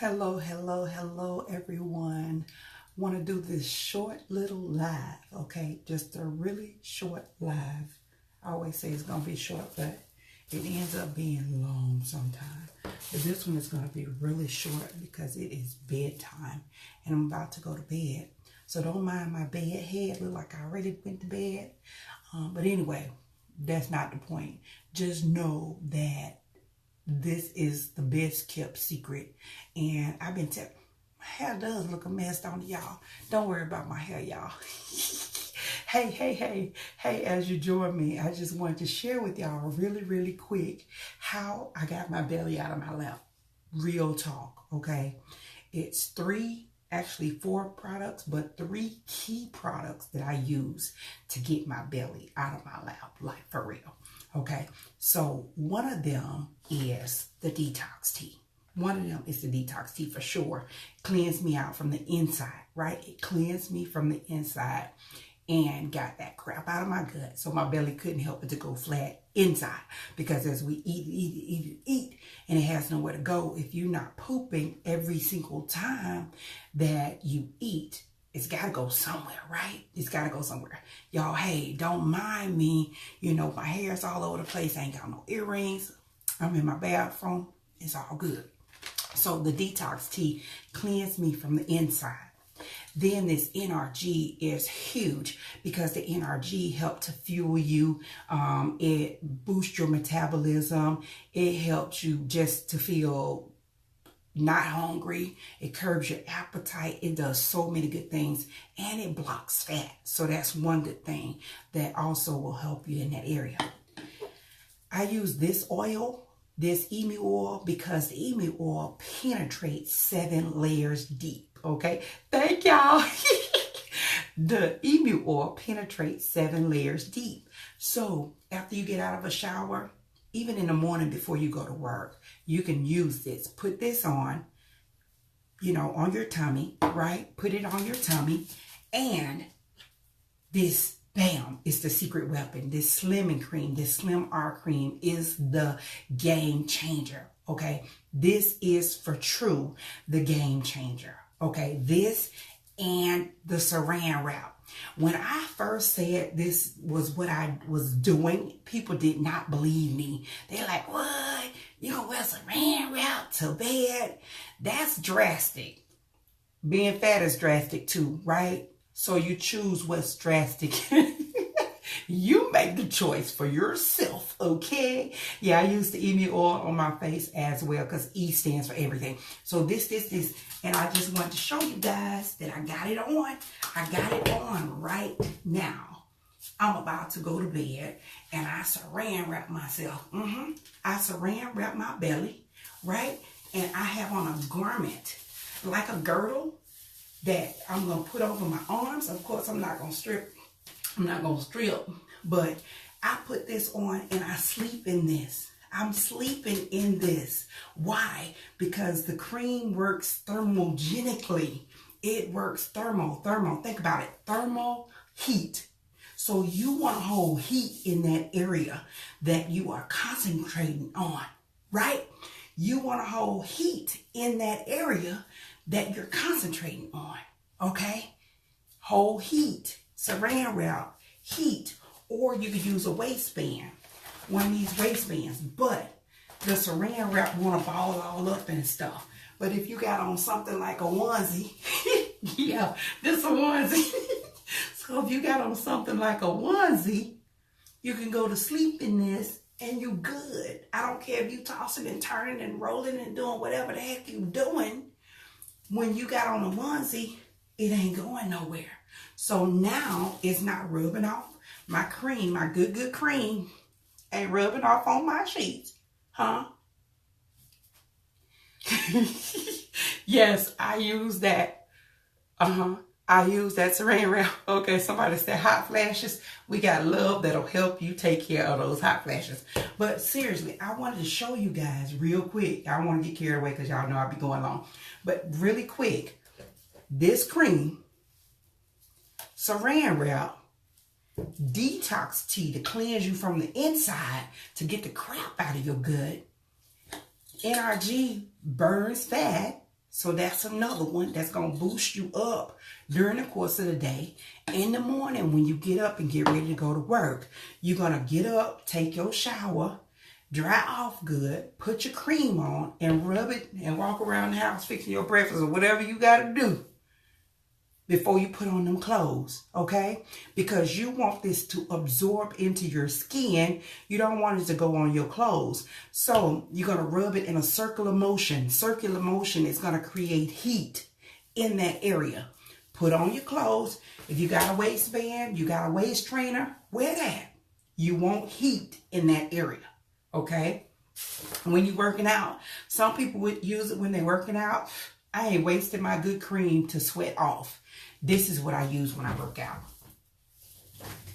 Hello, everyone. Want to do this short little live, okay? Just a really short live. I always say it's going to be short, but it ends up being long sometimes. But this one is going to be really short because it is bedtime and I'm about to go to bed. So don't mind my bed head. Look like I already went to bed. But anyway, that's not the point. Just know that this is the best kept secret. And I've been telling, my hair does look a mess, don't it, y'all? Don't worry about my hair, y'all. Hey, as you join me, I just wanted to share with y'all really quick how I got my belly out of my lap. Real talk, okay? It's actually 4 products, but 3 key products that I use to get my belly out of my lap, like for real. Okay, so one of them is the detox tea. One of them is the detox tea for sure. Cleans me out from the inside, right? It cleansed me from the inside and got that crap out of my gut. So my belly couldn't help but to go flat inside. Because as we eat, and it has nowhere to go, if you're not pooping every single time that you eat, it's got to go somewhere, right? It's got to go somewhere. Y'all, hey, don't mind me. You know, my hair's all over the place. I ain't got no earrings. I'm in my bathroom. It's all good. So the detox tea cleansed me from the inside. Then this NRG is huge because the NRG helped to fuel you. It boosts your metabolism. It helps you just to feel not hungry. It curbs your appetite. It does so many good things, and it blocks fat. So that's one good thing that also will help you in that area. I use this oil, this emu oil, because the emu oil penetrates 7 layers deep. Okay, thank y'all. The emu oil penetrates 7 layers deep. So after you get out of a shower, even in the morning before you go to work, you can use this. Put this on, you know, on your tummy, right? Put it on your tummy. And this, bam, is the secret weapon. This slimming cream, this Slim R cream is the game changer, okay? This is for true the game changer, okay? This and the saran wrap. When I first said this was what I was doing, people did not believe me. They're like, what? You gonna wear saran wrap to bed? That's drastic. Being fat is drastic too, right? So you choose what's drastic. You make the choice for yourself, okay? Yeah, I use the emu oil on my face as well because E stands for everything. So this, and I just wanted to show you guys that I got it on. I got it on right now. I'm about to go to bed and I saran wrap myself. I saran wrap my belly, right? And I have on a garment, like a girdle, that I'm going to put over my arms. Of course, I'm not going to strip, but I put this on and I sleep in this. I'm sleeping in this. Why? Because the cream works thermogenically. It works thermal. Think about it. Thermal heat. So you want to hold heat in that area that you are concentrating on, right? You want to hold heat in that area that you're concentrating on, okay? Hold heat, saran wrap, heat, or you could use a waistband, one of these waistbands, but the saran wrap want to ball all up and stuff. But if you got on something like a onesie, yeah, this a onesie. So if you got on something like a onesie, you can go to sleep in this and you good. I don't care if you tossing and turning and rolling and doing whatever the heck you doing. When you got on a onesie, it ain't going nowhere. So now it's not rubbing off my cream, my good cream, ain't rubbing off on my sheets, huh? Yes, I use that. I use that saran wrap. Okay, somebody said hot flashes. We got love that'll help you take care of those hot flashes. But seriously, I wanted to show you guys real quick. I don't want to get carried away because y'all know I'll be going long. But really quick, this cream, saran wrap, detox tea to cleanse you from the inside to get the crap out of your gut. NRG burns fat. So that's another one that's going to boost you up during the course of the day. In the morning, when you get up and get ready to go to work, you're going to get up, take your shower, dry off good, put your cream on, and rub it and walk around the house fixing your breakfast or whatever you got to do before you put on them clothes, okay? Because you want this to absorb into your skin. You don't want it to go on your clothes. So you're going to rub it in a circular motion. Circular motion is going to create heat in that area. Put on your clothes. If you got a waistband, you got a waist trainer, wear that. You want heat in that area, okay? When you're working out, some people would use it when they're working out. I ain't wasting my good cream to sweat off. This is what I use when I work out.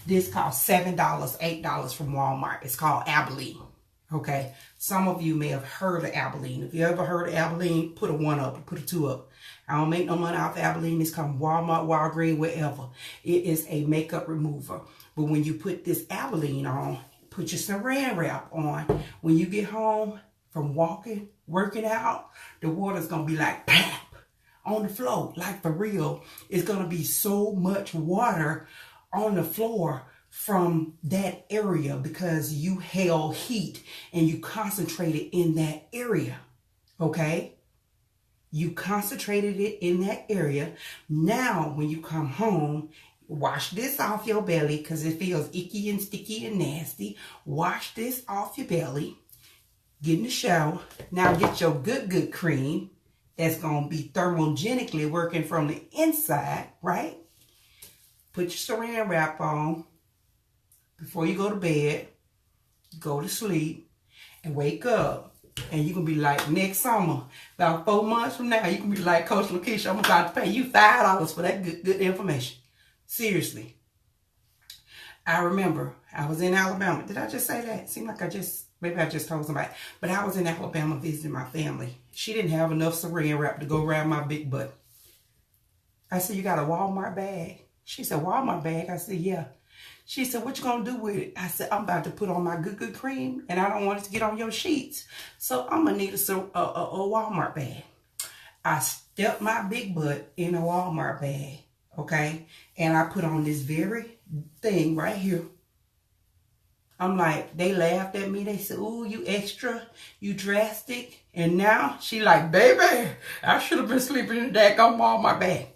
This costs $7, $8 from Walmart. It's called Abilene. Okay. Some of you may have heard of Abilene. If you ever heard of Abilene, put a 1 up or put a 2 up. I don't make no money off Abilene. It's come Walmart, Walgreens, wherever. It is a makeup remover. But when you put this Abilene on, put your saran wrap on. When you get home from working out, the water's going to be like, pap, on the floor, like for real. It's going to be so much water on the floor from that area because you held heat and you concentrated in that area, okay? You concentrated it in that area. Now, when you come home, wash this off your belly because it feels icky and sticky and nasty. Wash this off your belly. Get in the shower. Now get your good cream. That's going to be thermogenically working from the inside, right? Put your saran wrap on before you go to bed, go to sleep, and wake up. And you can be like, next summer, about 4 months from now, you can be like, Coach-LaKesha, I'm about to pay you $5 for that good information. Seriously. I remember I was in Alabama. Did I just say that? It seemed like maybe I just told somebody. But I was in Alabama visiting my family. She didn't have enough saran wrap to go around my big butt. I said, you got a Walmart bag? She said, Walmart bag? I said, yeah. She said, what you going to do with it? I said, I'm about to put on my good cream, and I don't want it to get on your sheets. So I'm going to need a Walmart bag. I stuffed my big butt in a Walmart bag, okay? And I put on this very thing right here. I'm like, they laughed at me. They said, ooh, you extra, you drastic. And now she like, baby, I should have been sleeping in the daggone Walmart bag.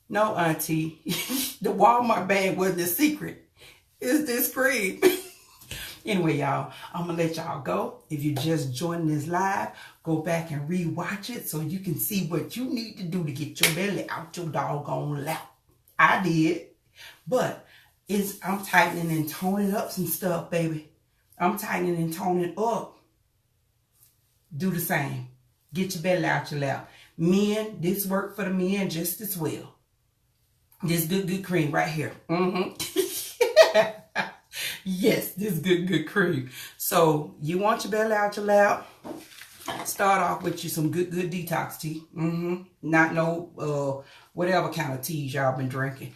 No, auntie, the Walmart bag wasn't a secret. It's this cream. Anyway, y'all, I'm going to let y'all go. If you just joined this live, go back and rewatch it so you can see what you need to do to get your belly out your doggone lap. I did. But I'm tightening and toning up some stuff, baby. I'm tightening and toning up. Do the same. Get your belly out your lap. Men, this work for the men just as well. This good cream right here. Yes, this good cream. So you want your belly out your lap? Start off with you some good detox tea. Not no whatever kind of teas y'all been drinking.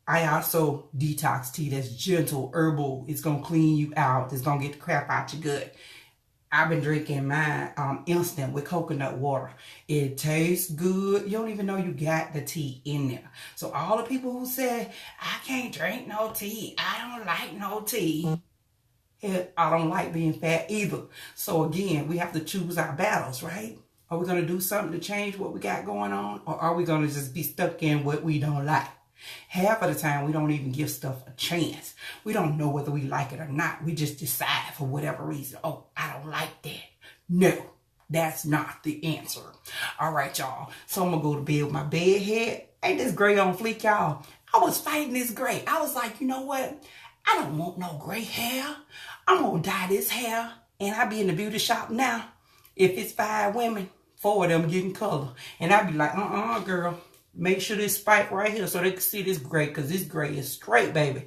Iaso Detox Tea. That's gentle, herbal. It's gonna clean you out. It's gonna get the crap out your gut. I've been drinking mine instant with coconut water. It tastes good. You don't even know you got the tea in there. So all the people who say, I can't drink no tea, I don't like no tea. I don't like being fat either. So again, we have to choose our battles, right? Are we going to do something to change what we got going on? Or are we going to just be stuck in what we don't like? Half of the time, we don't even give stuff a chance. We don't know whether we like it or not. We just decide for whatever reason. Oh, I don't like that. No, that's not the answer. All right, y'all. So I'm going to go to bed with my bed head. Ain't this gray on fleek, y'all? I was fighting this gray. I was like, you know what? I don't want no gray hair. I'm going to dye this hair. And I be in the beauty shop now. If it's 5 women, 4 of them getting color. And I be like, girl. Make sure this spike right here so they can see this gray, because this gray is straight, baby.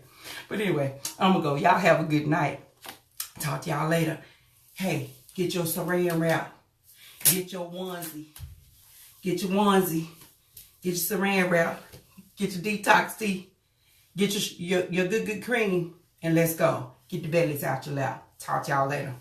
But anyway, I'm going to go. Y'all have a good night. Talk to y'all later. Hey, get your saran wrap. Get your onesie. Get your onesie. Get your saran wrap. Get your detox tea. Get your good cream. And let's go. Get the bellies out your lap. Talk to y'all later.